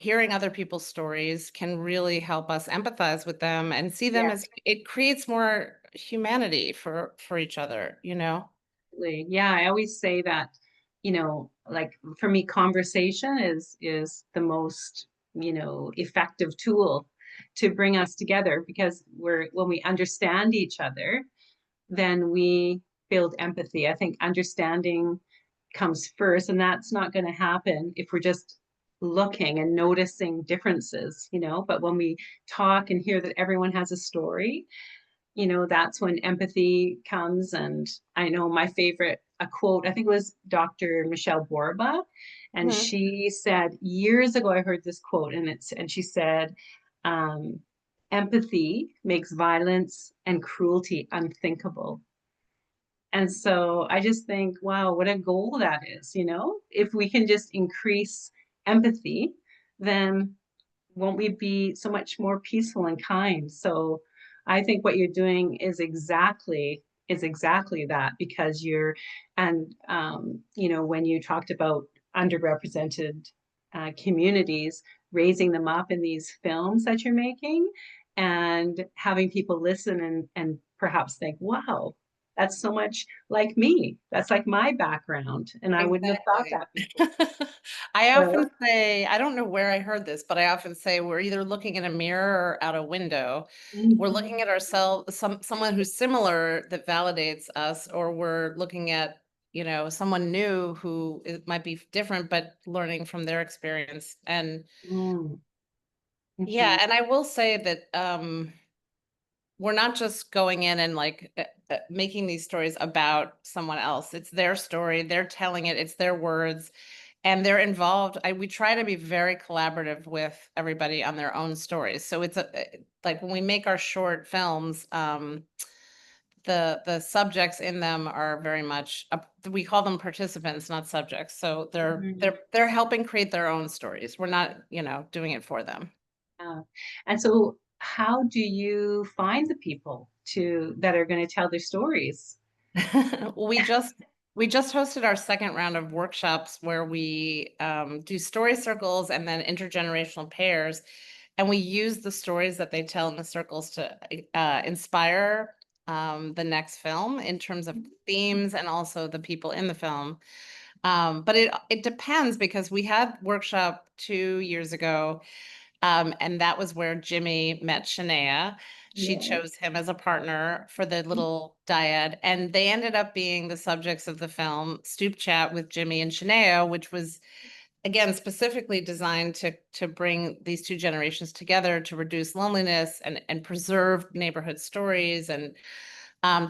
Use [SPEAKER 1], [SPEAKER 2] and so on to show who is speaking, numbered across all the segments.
[SPEAKER 1] hearing other people's stories can really help us empathize with them and see them as it creates more humanity for each other, you know?
[SPEAKER 2] Absolutely. Yeah, I always say that, like for me, conversation is the most, effective tool to bring us together because when we understand each other, then we build empathy. I think understanding comes first, and that's not going to happen if we're just looking and noticing differences, but when we talk and hear that everyone has a story, that's when empathy comes. And I know my favorite, a quote, I think it was Dr. Michelle Borba. And
[SPEAKER 1] Mhm.
[SPEAKER 2] she said years ago, I heard this quote, and she said, um, empathy makes violence and cruelty unthinkable. And so I just think, wow, what a goal that is, If we can just increase empathy, then won't we be so much more peaceful and kind? So I think what you're doing is exactly that because when you talked about underrepresented communities, raising them up in these films that you're making and having people listen and perhaps think, wow, that's so much like me. That's like my background. And I wouldn't have thought
[SPEAKER 1] Exactly.
[SPEAKER 2] that before.
[SPEAKER 1] I often
[SPEAKER 2] So,
[SPEAKER 1] say, I don't know where I heard this, but I often say we're either looking in a mirror or out a window. We're
[SPEAKER 2] mhm.
[SPEAKER 1] looking at ourselves, someone who's similar that validates us, or we're looking at, someone new who it might be different, but learning from their experience. And
[SPEAKER 2] Mm,
[SPEAKER 1] yeah,
[SPEAKER 2] mhm.
[SPEAKER 1] and I will say that we're not just going in and like making these stories about someone else. It's their story. They're telling it. It's their words, and they're involved. We try to be very collaborative with everybody on their own stories. So like when we make our short films, the subjects in them are very much we call them participants, not subjects. So they're
[SPEAKER 2] Mhm.
[SPEAKER 1] they're they're helping create their own stories. We're not, doing it for them.
[SPEAKER 2] Yeah. And so how do you find the people that are going to tell their stories?
[SPEAKER 1] We just we just hosted our second round of workshops where we do story circles and then intergenerational pairs, and we use the stories that they tell in the circles to inspire the next film in terms of themes and also the people in the film. But it depends because we had workshop 2 years ago, and that was where Jimmy met Shania. She
[SPEAKER 2] Yeah.
[SPEAKER 1] chose him as a partner for the little dyad, and they ended up being the subjects of the film Stoop Chat with Jimmy and Shania, which was again specifically designed to bring these two generations together to reduce loneliness and preserve neighborhood stories. And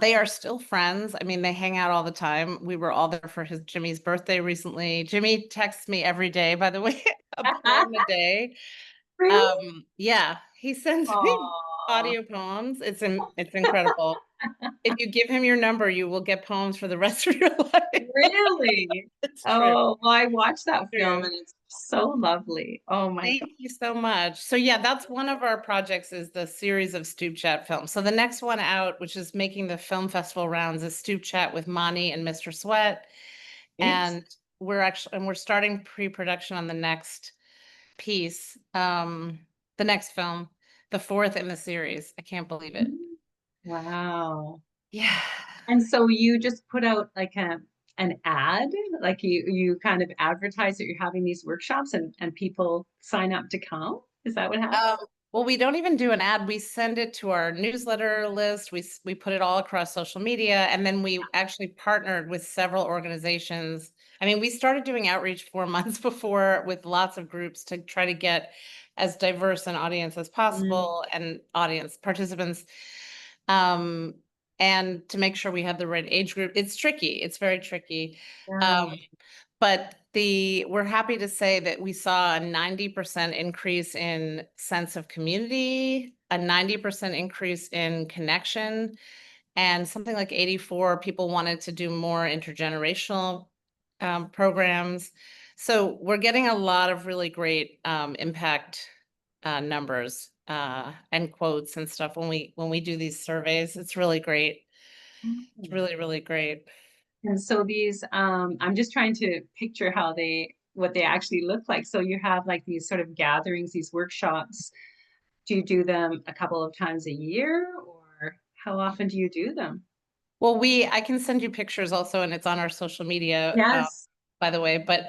[SPEAKER 1] they are still friends. I mean, they hang out all the time. We were all there for his Jimmy's birthday recently. Jimmy texts me every day, by the way, a poem a day.
[SPEAKER 2] Really?
[SPEAKER 1] Yeah, he sends me
[SPEAKER 2] Oh,
[SPEAKER 1] audio poems. It's incredible. If you give him your number, you will get poems for the rest of your life.
[SPEAKER 2] really?
[SPEAKER 1] It's true.
[SPEAKER 2] Oh, well, I watched that film
[SPEAKER 1] True.
[SPEAKER 2] and it's so lovely. Oh my God.
[SPEAKER 1] Thank you so much. So yeah, that's one of our projects is the series of Stoop Chat films. So the next one out, which is making the film festival rounds, is Stoop Chat with Mani and Mr. Sweat.
[SPEAKER 2] Great.
[SPEAKER 1] And we're starting pre-production on the next piece, the next film, the fourth in the series. I can't believe it.
[SPEAKER 2] Mm, wow.
[SPEAKER 1] Yeah.
[SPEAKER 2] And so you just put out like an ad, like you kind of advertise that you're having these workshops and people sign up to come. Is that what happened?
[SPEAKER 1] Um, well, we don't even do an ad. We send it to our newsletter list. We put it all across social media, and then we actually partnered with several organizations. I mean, we started doing outreach 4 months before with lots of groups to try to get as diverse an audience as
[SPEAKER 2] Mm,
[SPEAKER 1] possible and audience participants, um, and to make sure we had the right age group. It's tricky. It's very tricky.
[SPEAKER 2] yeah.
[SPEAKER 1] Um, but we're happy to say that we saw a 90% increase in sense of community, a 90% increase in connection, and something like 84 people wanted to do more intergenerational programs. So we're getting a lot of really great impact numbers and quotes and stuff when we do these surveys. It's really great. It's
[SPEAKER 2] Mm.
[SPEAKER 1] really, really great.
[SPEAKER 2] And so these, I'm just trying to picture how they what they actually look like. So you have like these sort of gatherings, these workshops. Do you do them a couple of times a year, or how often do you do them?
[SPEAKER 1] Well, I can send you pictures also, and it's on our social media,
[SPEAKER 2] Yes.
[SPEAKER 1] by the way, but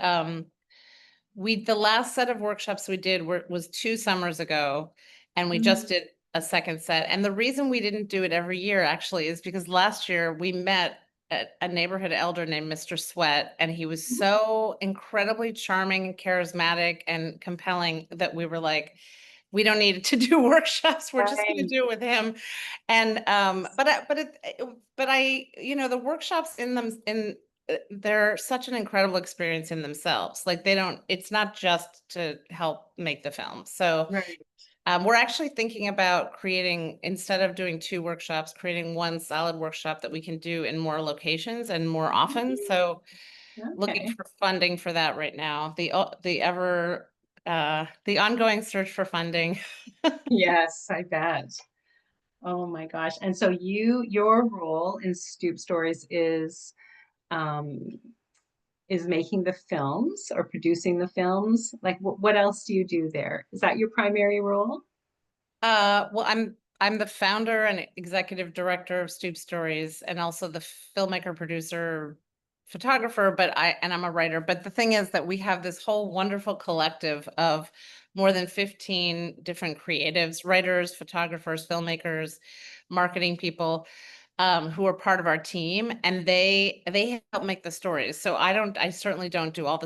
[SPEAKER 1] the last set of workshops we did was 2 summers ago, and we just
[SPEAKER 2] Mhm.
[SPEAKER 1] did a second set. And the reason we didn't do it every year actually is because last year we met a neighborhood elder named Mr. Sweat, and he was so incredibly charming and charismatic and compelling that we were like, we don't need to do workshops. We're just going to
[SPEAKER 2] Right.
[SPEAKER 1] do it with him. And but I, the workshops in them they're such an incredible experience in themselves. Like it's not just to help make the film. So
[SPEAKER 2] Right.
[SPEAKER 1] we're actually thinking about creating, instead of doing 2 workshops, creating one solid workshop that we can do in more locations and more often. So looking
[SPEAKER 2] Okay.
[SPEAKER 1] for funding for that right now. The ongoing search for funding.
[SPEAKER 2] Yes, I bet. Oh my gosh. And so your role in Stoop Stories um is making the films or producing the films. Like what else do you do there? Is that your primary role?
[SPEAKER 1] Well, I'm the founder and executive director of Stoop Stories, and also the filmmaker, producer, photographer, I'm a writer. But the thing is that we have this whole wonderful collective of more than 15 different creatives, writers, photographers, filmmakers, marketing people, who are part of our team, and they help make the stories. So I certainly don't do all the